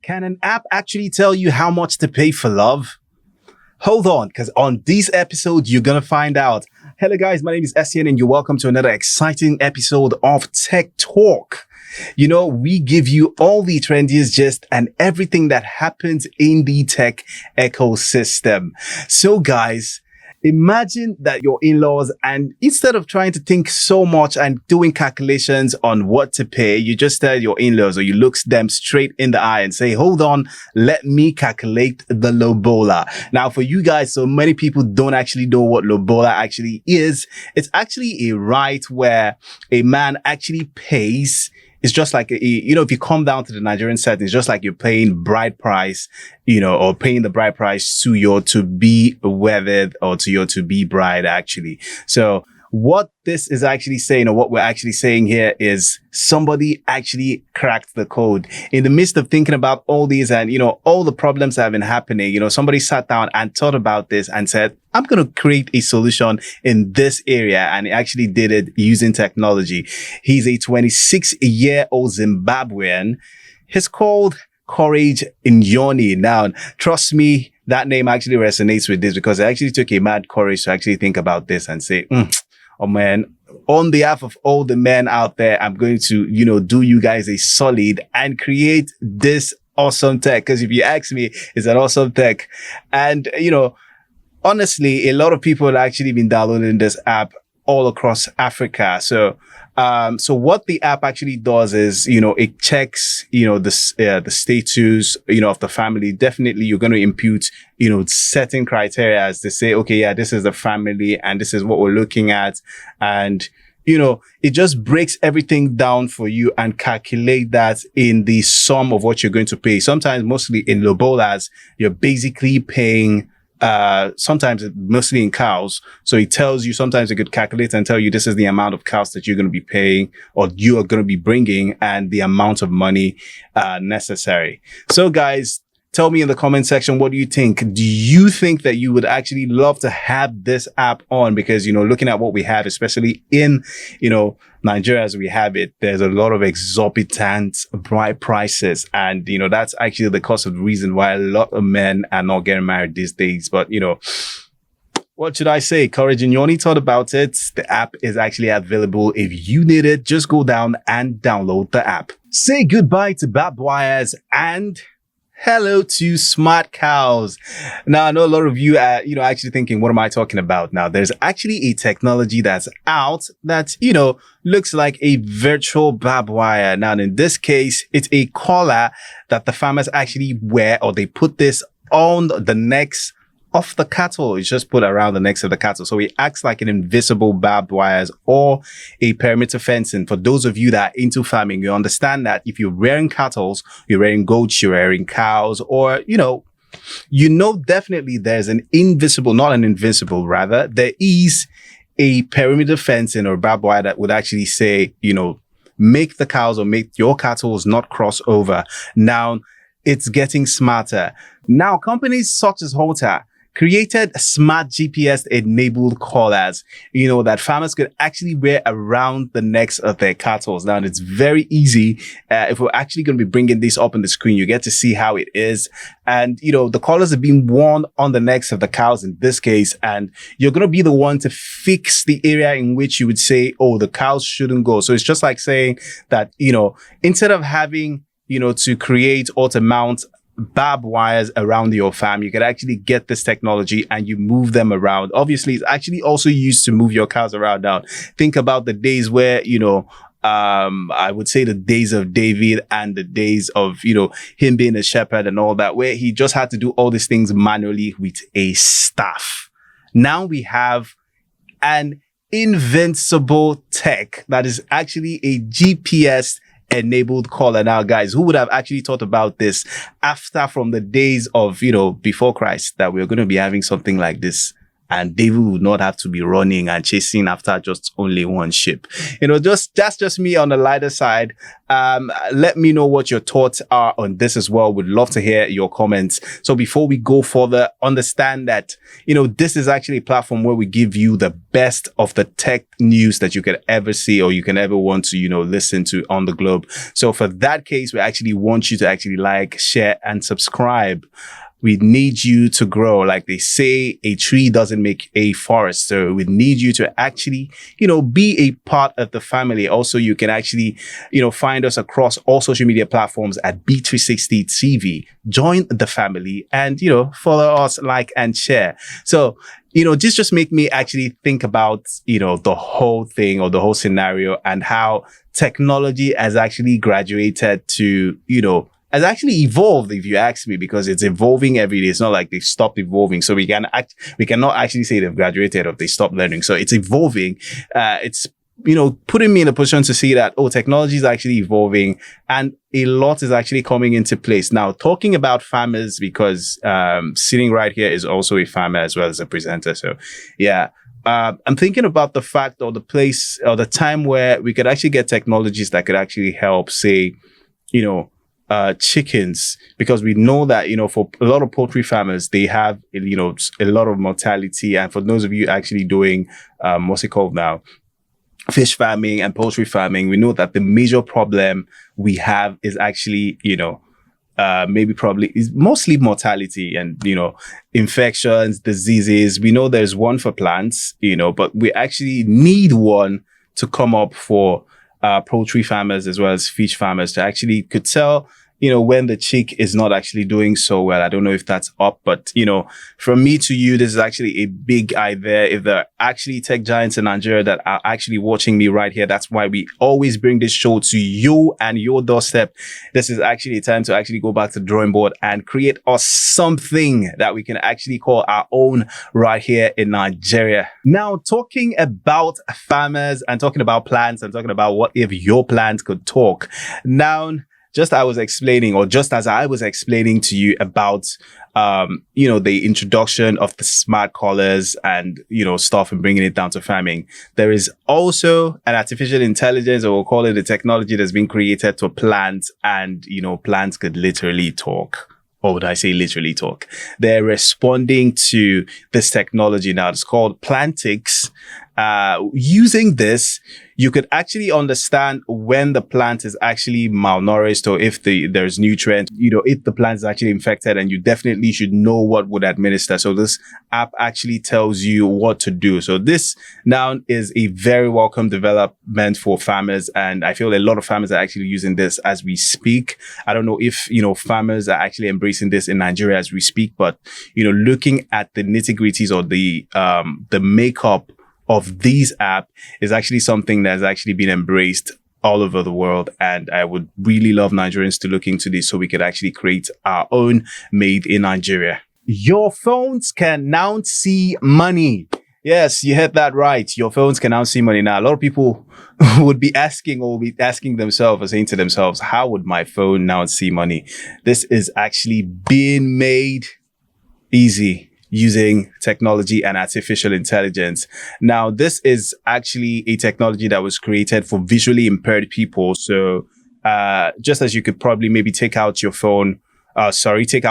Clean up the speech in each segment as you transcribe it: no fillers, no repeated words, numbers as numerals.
Can an app actually tell you how much to pay for love? Hold on, because on this episode, you're going to find out. Hello guys, my name is Etienne and you're welcome to another exciting episode of Tech Talk. You know, we give you all the trendiest gist and everything that happens in the tech ecosystem. So guys, imagine that your in-laws, and instead of trying to think so much and doing calculations on what to pay, you just tell your in-laws or you look them straight in the eye and say, hold on, let me calculate the Lobola. Now, for you guys, so many people don't actually know what Lobola actually is. It's actually a right where a man actually pays. It's just like, if you come down to the Nigerian setting, it's just like you're paying bride price, or paying the bride price to your to-be wedded or to your to-be bride, actually. So what this is actually saying, or what we're actually saying here, is somebody actually cracked the code. In the midst of thinking about all these and, all the problems that have been happening, somebody sat down and thought about this and said, I'm going to create a solution in this area. And he actually did it using technology. He's a 26-year-old Zimbabwean. He's called Courage Nyoni. Now, trust me, that name actually resonates with this because it actually took a mad courage to actually think about this and say, oh man, on behalf of all the men out there, I'm going to, do you guys a solid and create this awesome tech. Because if you ask me, it's an awesome tech. And, honestly, a lot of people have actually been downloading this app all across Africa. So what the app actually does is, it checks, the status, of the family. Definitely, you're going to impute, certain criteria as to say, okay, yeah, this is the family and this is what we're looking at. And, it just breaks everything down for you and calculate that in the sum of what you're going to pay. Sometimes, mostly in Lobolas, you're basically paying sometimes mostly in cows. So it tells you, sometimes it could calculate and tell you this is the amount of cows that you're going to be paying or you are going to be bringing and the amount of money necessary. So guys, tell me in the comment section, what do you think? Do you think that you would actually love to have this app on? Because, looking at what we have, especially in, Nigeria as we have it, there's a lot of exorbitant bride prices. And, that's actually the cause of the reason why a lot of men are not getting married these days. But, what should I say? Courage Nyoni thought about it. The app is actually available. If you need it, just go down and download the app. Say goodbye to barbed wires and hello to smart cows. Now, I know a lot of you are, actually thinking, what am I talking about? Now, there's actually a technology that's out that, looks like a virtual barbed wire. Now, in this case, it's a collar that the farmers actually wear, or they put this on the necks of the cattle. It's just put around the necks of the cattle. So it acts like an invisible barbed wires or a perimeter fencing. For those of you that are into farming, you understand that if you're rearing cattle, you're rearing goats, you're rearing cows, or, definitely there's an invisible, not an invincible, rather, there is a perimeter fencing or barbed wire that would actually say, make the cows or make your cattle not cross over. Now, it's getting smarter. Now, companies such as Halter created smart GPS-enabled collars, that farmers could actually wear around the necks of their cattle. Now, it's very easy. If we're actually going to be bringing this up on the screen, you get to see how it is. And, the collars are being worn on the necks of the cows in this case. And you're going to be the one to fix the area in which you would say, oh, the cows shouldn't go. So it's just like saying that, instead of having, to create or to mount barbed wires around your farm, you can actually get this technology and you move them around. Obviously, it's actually also used to move your cows around. Now, think about the days where, I would say the days of David and the days of, him being a shepherd and all that, where he just had to do all these things manually with a staff. Now we have an invincible tech that is actually a GPS enabled collar. Now, guys, who would have actually thought about this from the days of, before Christ, that we're going to be having something like this and David would not have to be running and chasing after just only one sheep. That's just me on the lighter side. Let me know what your thoughts are on this as well. Would love to hear your comments. So before we go further, understand that, this is actually a platform where we give you the best of the tech news that you could ever see or you can ever want to, listen to on the globe. So for that case, we actually want you to actually like, share, and subscribe. We need you to grow. Like they say, a tree doesn't make a forest. So we need you to actually, be a part of the family. Also, you can actually, find us across all social media platforms at B360 TV. Join the family and, follow us, like, and share. So, this just make me actually think about, the whole thing or the whole scenario and how technology has actually graduated to, has actually evolved, if you ask me, because it's evolving every day. It's not like they've stopped evolving. So we cannot actually say they've graduated or they stopped learning. So it's evolving. It's, putting me in a position to see that, technology is actually evolving and a lot is actually coming into place. Now, talking about farmers, because sitting right here is also a farmer as well as a presenter. So yeah. I'm thinking about the fact or the place or the time where we could actually get technologies that could actually help, say, chickens, because we know that, for a lot of poultry farmers, they have, a lot of mortality. And for those of you actually doing, what's it called now? Fish farming and poultry farming, we know that the major problem we have is actually, probably is mostly mortality and, infections, diseases. We know there's one for plants, but we actually need one to come up for poultry farmers as well as fish farmers to actually could tell, when the chick is not actually doing so well. I don't know if that's up, but, from me to you, this is actually a big idea. If there are actually tech giants in Nigeria that are actually watching me right here, that's why we always bring this show to you and your doorstep. This is actually a time to actually go back to the drawing board and create us something that we can actually call our own right here in Nigeria. Now, talking about farmers and talking about plants and talking about what if your plants could talk. Now, just as I was explaining to you about, the introduction of the smart collars and, stuff and bringing it down to farming, there is also an artificial intelligence, or we'll call it a technology that's been created to plants and, plants could literally talk. Or would I say literally talk? They're responding to this technology now. It's called Plantix. Using this, you could actually understand when the plant is actually malnourished or if there's nutrients, if the plant is actually infected, and you definitely should know what would administer. So this app actually tells you what to do. So this now is a very welcome development for farmers. And I feel a lot of farmers are actually using this as we speak. I don't know if, farmers are actually embracing this in Nigeria as we speak, but, looking at the nitty-gritties or the makeup of these app is actually something that's actually been embraced all over the world. And I would really love Nigerians to look into this so we could actually create our own made in Nigeria. Your phones can now see money. Yes, you heard that right. Your phones can now see money. Now, a lot of people would be asking themselves or saying to themselves, how would my phone now see money? This is actually being made easy using technology and artificial intelligence. Now, this is actually a technology that was created for visually impaired people. So, just as you could probably maybe take out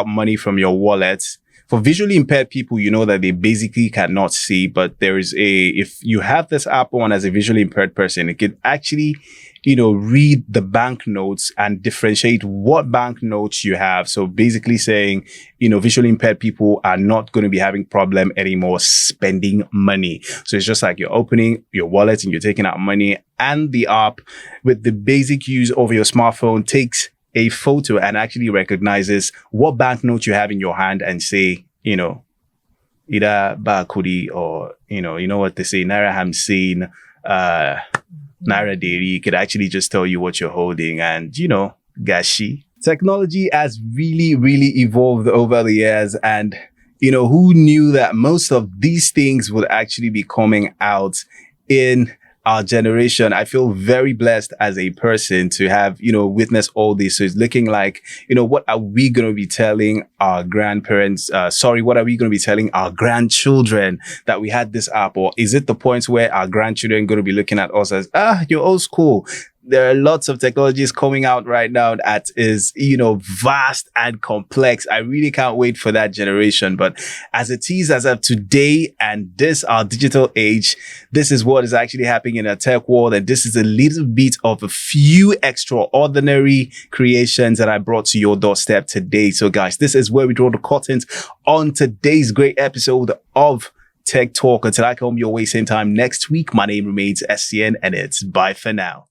money from your wallet. For visually impaired people, that they basically cannot see, but if you have this app on as a visually impaired person, it could actually, read the banknotes and differentiate what banknotes you have. So basically saying, visually impaired people are not going to be having problem anymore spending money. So it's just like you're opening your wallet and you're taking out money, and the app with the basic use of your smartphone takes a photo and actually recognizes what banknote you have in your hand and say, either Bakudi or, what they say, Naira Hamsin, Naira Dairy, could actually just tell you what you're holding and, Gashi. Technology has really, really evolved over the years. And, who knew that most of these things would actually be coming out in our generation. I feel very blessed as a person to have, witnessed all this. So it's looking like, what are we going to be telling our grandparents? What are we going to be telling our grandchildren that we had this app? Or is it the point where our grandchildren going to be looking at us as, you're old school? There are lots of technologies coming out right now that is, vast and complex. I really can't wait for that generation. But as it is, as of today and this, our digital age, this is what is actually happening in a tech world. And this is a little bit of a few extraordinary creations that I brought to your doorstep today. So guys, this is where we draw the curtains on today's great episode of Tech Talk. Until I come your way same time next week, my name remains SCN and it's bye for now.